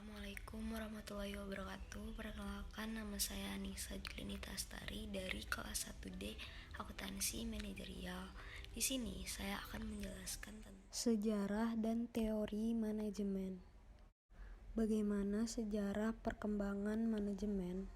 Assalamualaikum warahmatullahi wabarakatuh. Perkenalkan, nama saya Anissa Julinita Astari dari kelas 1D Akuntansi Manajerial. Di sini saya akan menjelaskan tentang sejarah dan teori manajemen. Bagaimana sejarah perkembangan manajemen?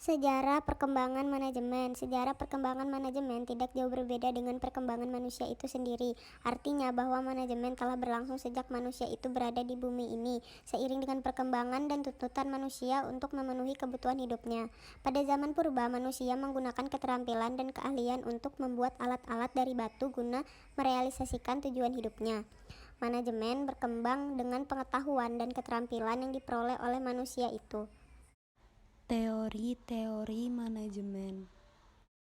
Sejarah perkembangan manajemen. Sejarah perkembangan manajemen tidak jauh berbeda dengan perkembangan manusia itu sendiri. Artinya bahwa manajemen telah berlangsung sejak manusia itu berada di bumi ini, seiring dengan perkembangan dan tuntutan manusia untuk memenuhi kebutuhan hidupnya. Pada zaman purba, manusia menggunakan keterampilan dan keahlian untuk membuat alat-alat dari batu guna merealisasikan tujuan hidupnya. Manajemen berkembang dengan pengetahuan dan keterampilan yang diperoleh oleh manusia itu. Teori-teori manajemen.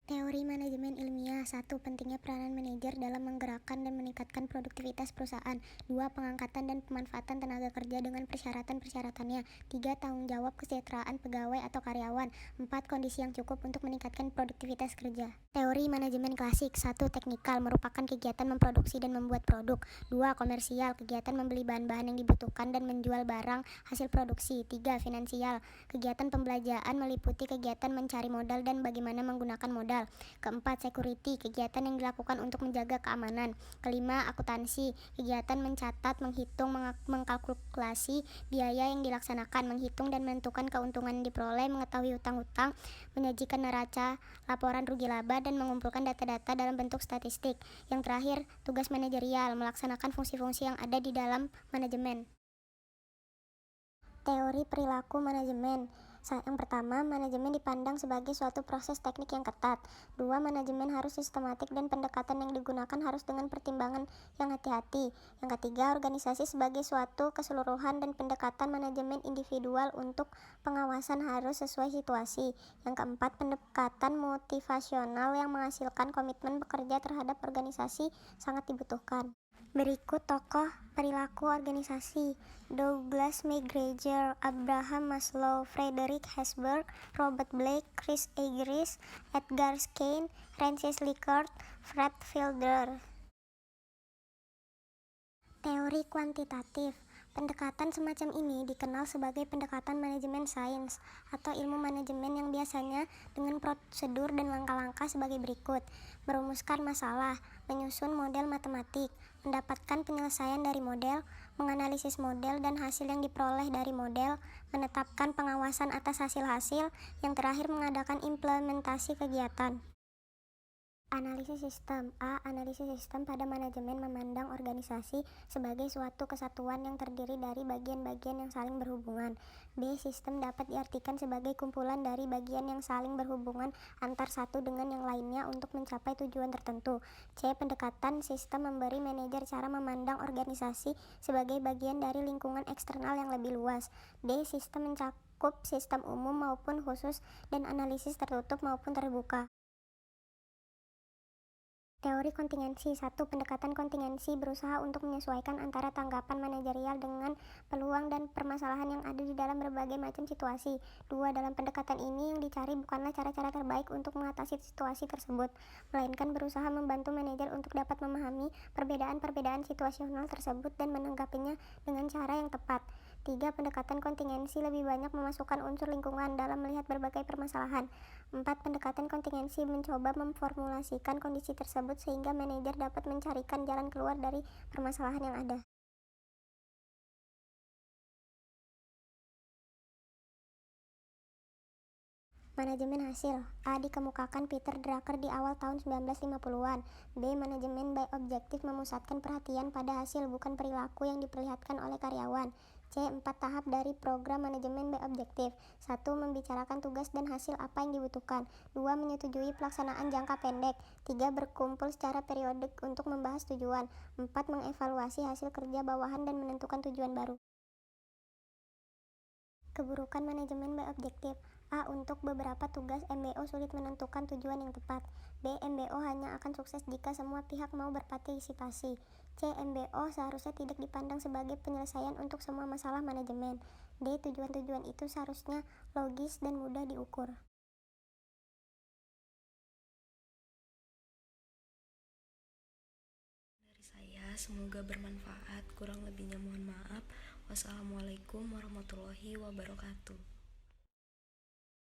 Teori manajemen ilmiah. 1. Pentingnya peranan manajer dalam menggerakkan dan meningkatkan produktivitas perusahaan. 2. Pengangkatan dan pemanfaatan tenaga kerja dengan persyaratan-persyaratannya. 3. Tanggung jawab kesejahteraan pegawai atau karyawan. 4. Kondisi yang cukup untuk meningkatkan produktivitas kerja. Teori manajemen klasik. 1. Teknikal, merupakan kegiatan memproduksi dan membuat produk. 2. Komersial, kegiatan membeli bahan-bahan yang dibutuhkan dan menjual barang hasil produksi. 3. Finansial, kegiatan pembelanjaan meliputi kegiatan mencari modal dan bagaimana menggunakan modal. Keempat, security, kegiatan yang dilakukan untuk menjaga keamanan. Kelima, akuntansi, kegiatan mencatat, menghitung, mengkalkulasi biaya yang dilaksanakan, menghitung dan menentukan keuntungan yang diperoleh, mengetahui hutang-hutang, menyajikan neraca, laporan rugi laba, dan mengumpulkan data-data dalam bentuk statistik. Yang terakhir, tugas manajerial, melaksanakan fungsi-fungsi yang ada di dalam manajemen. Teori perilaku manajemen. Yang pertama, manajemen dipandang sebagai suatu proses teknik yang ketat. 2. Manajemen harus sistematik dan pendekatan yang digunakan harus dengan pertimbangan yang hati-hati. Yang ketiga, organisasi sebagai suatu keseluruhan dan pendekatan manajemen individual untuk pengawasan harus sesuai situasi. Yang keempat, pendekatan motivasional yang menghasilkan komitmen bekerja terhadap organisasi sangat dibutuhkan. Berikut tokoh perilaku organisasi: Douglas McGregor, Abraham Maslow, Frederick Herzberg, Robert Blake, Chris Egris, Edgar Schein, Francis Likert, Fred Fielder. Teori kuantitatif. Pendekatan semacam ini dikenal sebagai pendekatan manajemen sains atau ilmu manajemen yang biasanya dengan prosedur dan langkah-langkah sebagai berikut: merumuskan masalah, menyusun model matematik, mendapatkan penyelesaian dari model, menganalisis model dan hasil yang diperoleh dari model, menetapkan pengawasan atas hasil-hasil, yang terakhir mengadakan implementasi kegiatan. Analisis sistem. A. Analisis sistem pada manajemen memandang organisasi sebagai suatu kesatuan yang terdiri dari bagian-bagian yang saling berhubungan. B. Sistem dapat diartikan sebagai kumpulan dari bagian yang saling berhubungan antar satu dengan yang lainnya untuk mencapai tujuan tertentu. C. Pendekatan sistem memberi manajer cara memandang organisasi sebagai bagian dari lingkungan eksternal yang lebih luas. D. Sistem mencakup sistem umum maupun khusus dan analisis tertutup maupun terbuka. Teori kontingensi. 1. Pendekatan kontingensi berusaha untuk menyesuaikan antara tanggapan manajerial dengan peluang dan permasalahan yang ada di dalam berbagai macam situasi. 2. Dalam pendekatan ini yang dicari bukanlah cara-cara terbaik untuk mengatasi situasi tersebut, melainkan berusaha membantu manajer untuk dapat memahami perbedaan-perbedaan situasional tersebut dan menanggapinya dengan cara yang tepat. 3. Pendekatan kontingensi lebih banyak memasukkan unsur lingkungan dalam melihat berbagai permasalahan. 4. Pendekatan kontingensi mencoba memformulasikan kondisi tersebut sehingga manajer dapat mencarikan jalan keluar dari permasalahan yang ada. Manajemen hasil. A. Dikemukakan Peter Drucker di awal tahun 1950-an. B. Manajemen by objektif memusatkan perhatian pada hasil bukan perilaku yang diperlihatkan oleh karyawan. C. 4 tahap dari program manajemen by objektif. 1. Membicarakan tugas dan hasil apa yang dibutuhkan. 2. Menyetujui pelaksanaan jangka pendek. 3. Berkumpul secara periodik untuk membahas tujuan. 4. Mengevaluasi hasil kerja bawahan dan menentukan tujuan baru. Keburukan manajemen by objektif. A. Untuk beberapa tugas MBO sulit menentukan tujuan yang tepat. B. MBO hanya akan sukses jika semua pihak mau berpartisipasi. C. MBO seharusnya tidak dipandang sebagai penyelesaian untuk semua masalah manajemen. D. Tujuan-tujuan itu seharusnya logis dan mudah diukur. Dari saya, semoga bermanfaat. Kurang lebihnya mohon maaf. Wassalamualaikum warahmatullahi wabarakatuh.